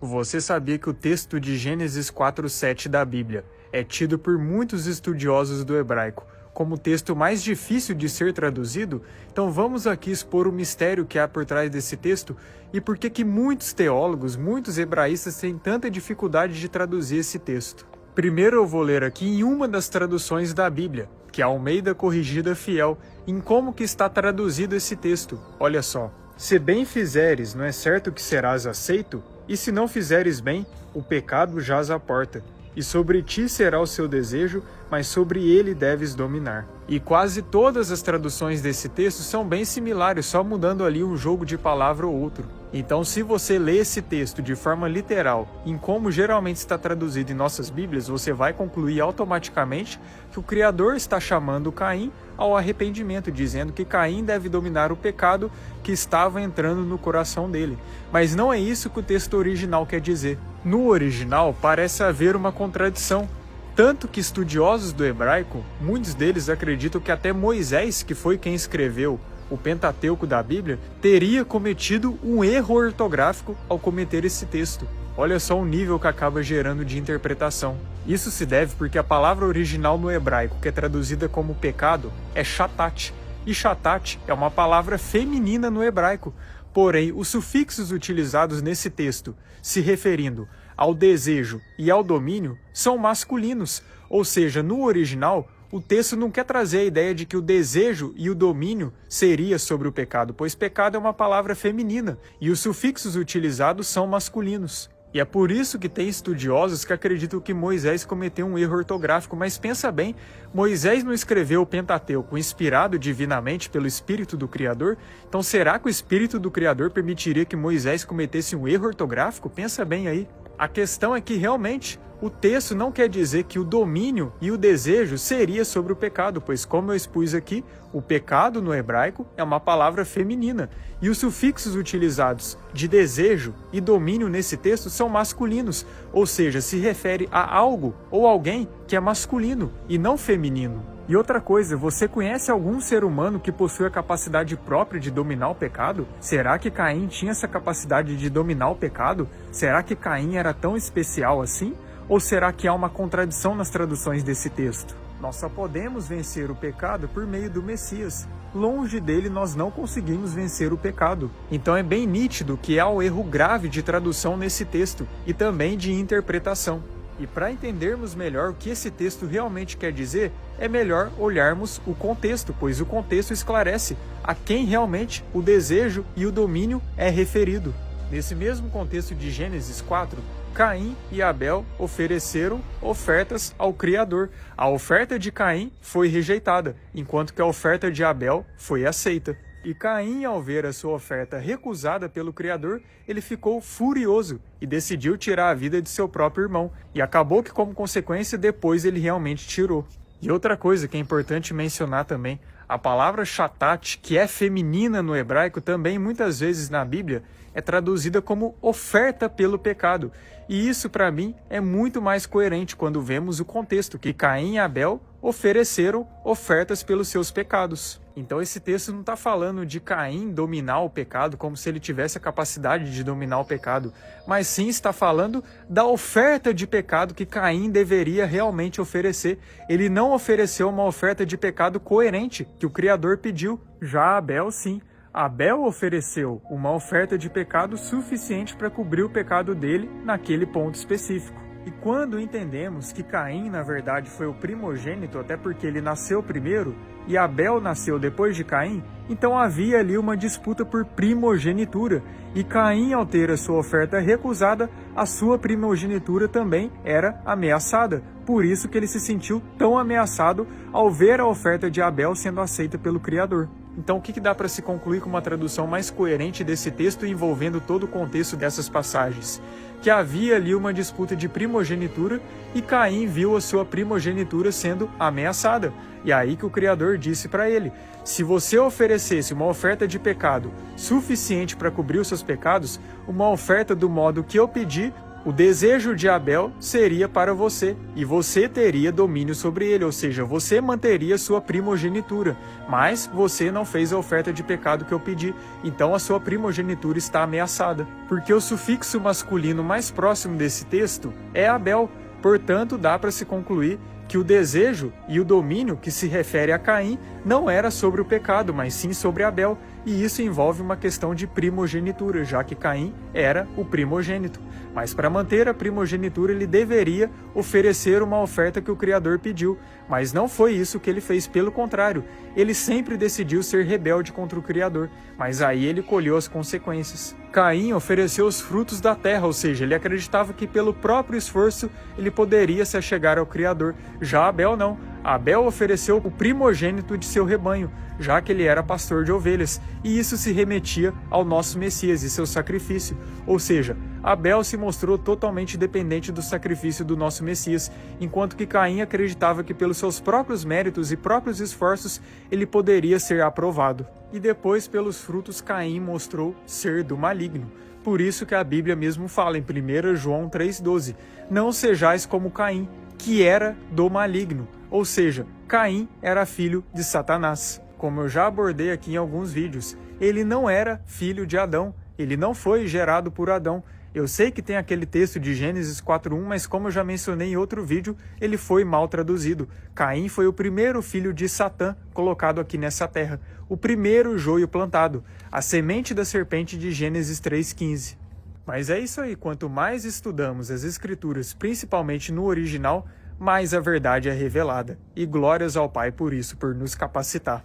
Você sabia que o texto de Gênesis 4:7 da Bíblia é tido por muitos estudiosos do hebraico como o texto mais difícil de ser traduzido? Então vamos aqui expor o mistério que há por trás desse texto e por que muitos teólogos, muitos hebraístas têm tanta dificuldade de traduzir esse texto. Primeiro eu vou ler aqui em uma das traduções da Bíblia, que é a Almeida Corrigida Fiel, em como que está traduzido esse texto. Olha só. Se bem fizeres, não é certo que serás aceito? E se não fizeres bem, o pecado jaz à porta. E sobre ti será o seu desejo, mas sobre ele deves dominar. E quase todas as traduções desse texto são bem similares, só mudando ali um jogo de palavra ou outro. Então, se você lê esse texto de forma literal, em como geralmente está traduzido em nossas Bíblias, você vai concluir automaticamente que o Criador está chamando Caim ao arrependimento, dizendo que Caim deve dominar o pecado que estava entrando no coração dele. Mas não é isso que o texto original quer dizer. No original, parece haver uma contradição. Tanto que estudiosos do hebraico, muitos deles acreditam que até Moisés, que foi quem escreveu o Pentateuco da Bíblia, teria cometido um erro ortográfico ao cometer esse texto. Olha só o nível que acaba gerando de interpretação. Isso se deve porque a palavra original no hebraico, que é traduzida como pecado, é shatat. E shatat é uma palavra feminina no hebraico. Porém, os sufixos utilizados nesse texto, se referindo ao desejo e ao domínio, são masculinos. Ou seja, no original, o texto não quer trazer a ideia de que o desejo e o domínio seria sobre o pecado, pois pecado é uma palavra feminina e os sufixos utilizados são masculinos. E é por isso que tem estudiosos que acreditam que Moisés cometeu um erro ortográfico, mas pensa bem, Moisés não escreveu o Pentateuco inspirado divinamente pelo Espírito do Criador? Então será que o Espírito do Criador permitiria que Moisés cometesse um erro ortográfico? Pensa bem aí. A questão é que realmente o texto não quer dizer que o domínio e o desejo seria sobre o pecado, pois como eu expus aqui, o pecado no hebraico é uma palavra feminina e os sufixos utilizados de desejo e domínio nesse texto são masculinos, ou seja, se refere a algo ou alguém que é masculino e não feminino. E outra coisa, você conhece algum ser humano que possui a capacidade própria de dominar o pecado? Será que Caim tinha essa capacidade de dominar o pecado? Será que Caim era tão especial assim? Ou será que há uma contradição nas traduções desse texto? Nós só podemos vencer o pecado por meio do Messias. Longe dele nós não conseguimos vencer o pecado. Então é bem nítido que há um erro grave de tradução nesse texto e também de interpretação. E para entendermos melhor o que esse texto realmente quer dizer, é melhor olharmos o contexto, pois o contexto esclarece a quem realmente o desejo e o domínio é referido. Nesse mesmo contexto de Gênesis 4, Caim e Abel ofereceram ofertas ao Criador. A oferta de Caim foi rejeitada, enquanto que a oferta de Abel foi aceita. E Caim, ao ver a sua oferta recusada pelo Criador, ele ficou furioso e decidiu tirar a vida de seu próprio irmão. E acabou que, como consequência, depois ele realmente tirou. E outra coisa que é importante mencionar também, a palavra shatat, que é feminina no hebraico, também muitas vezes na Bíblia, é traduzida como oferta pelo pecado. E isso, para mim, é muito mais coerente quando vemos o contexto, que Caim e Abel ofereceram ofertas pelos seus pecados. Então esse texto não está falando de Caim dominar o pecado como se ele tivesse a capacidade de dominar o pecado, mas sim está falando da oferta de pecado que Caim deveria realmente oferecer. Ele não ofereceu uma oferta de pecado coerente que o Criador pediu. Já Abel, sim. Abel ofereceu uma oferta de pecado suficiente para cobrir o pecado dele naquele ponto específico. E quando entendemos que Caim, na verdade, foi o primogênito, até porque ele nasceu primeiro, e Abel nasceu depois de Caim, então havia ali uma disputa por primogenitura. E Caim, ao ter a sua oferta recusada, a sua primogenitura também era ameaçada. Por isso que ele se sentiu tão ameaçado ao ver a oferta de Abel sendo aceita pelo Criador. Então, o que dá para se concluir com uma tradução mais coerente desse texto envolvendo todo o contexto dessas passagens? Que havia ali uma disputa de primogenitura e Caim viu a sua primogenitura sendo ameaçada. E aí que o Criador disse para ele: se você oferecesse uma oferta de pecado suficiente para cobrir os seus pecados, uma oferta do modo que eu pedi, O desejo de Abel seria para você, e você teria domínio sobre ele, ou seja, você manteria sua primogenitura, mas você não fez a oferta de pecado que eu pedi, então a sua primogenitura está ameaçada. Porque o sufixo masculino mais próximo desse texto é Abel, portanto dá para se concluir que o desejo e o domínio que se refere a Caim não era sobre o pecado, mas sim sobre Abel, e isso envolve uma questão de primogenitura, já que Caim era o primogênito. Mas para manter a primogenitura ele deveria oferecer uma oferta que o Criador pediu, mas não foi isso que ele fez, pelo contrário, ele sempre decidiu ser rebelde contra o Criador, mas aí ele colheu as consequências. Caim ofereceu os frutos da terra, ou seja, ele acreditava que pelo próprio esforço ele poderia se achegar ao Criador. Já Abel não. Abel ofereceu o primogênito de seu rebanho, já que ele era pastor de ovelhas, e isso se remetia ao nosso Messias e seu sacrifício. Ou seja, Abel se mostrou totalmente dependente do sacrifício do nosso Messias, enquanto que Caim acreditava que pelos seus próprios méritos e próprios esforços ele poderia ser aprovado. E depois, pelos frutos, Caim mostrou ser do maligno. Por isso que a Bíblia mesmo fala em 1 João 3,12, não sejais como Caim, que era do maligno. Ou seja, Caim era filho de Satanás. Como eu já abordei aqui em alguns vídeos, ele não era filho de Adão, ele não foi gerado por Adão. Eu sei que tem aquele texto de Gênesis 4:1, mas como eu já mencionei em outro vídeo, ele foi mal traduzido. Caim foi o primeiro filho de Satã colocado aqui nessa terra, o primeiro joio plantado, a semente da serpente de Gênesis 3:15. Mas é isso aí, quanto mais estudamos as Escrituras, principalmente no original, mais a verdade é revelada. E glórias ao Pai por isso, por nos capacitar.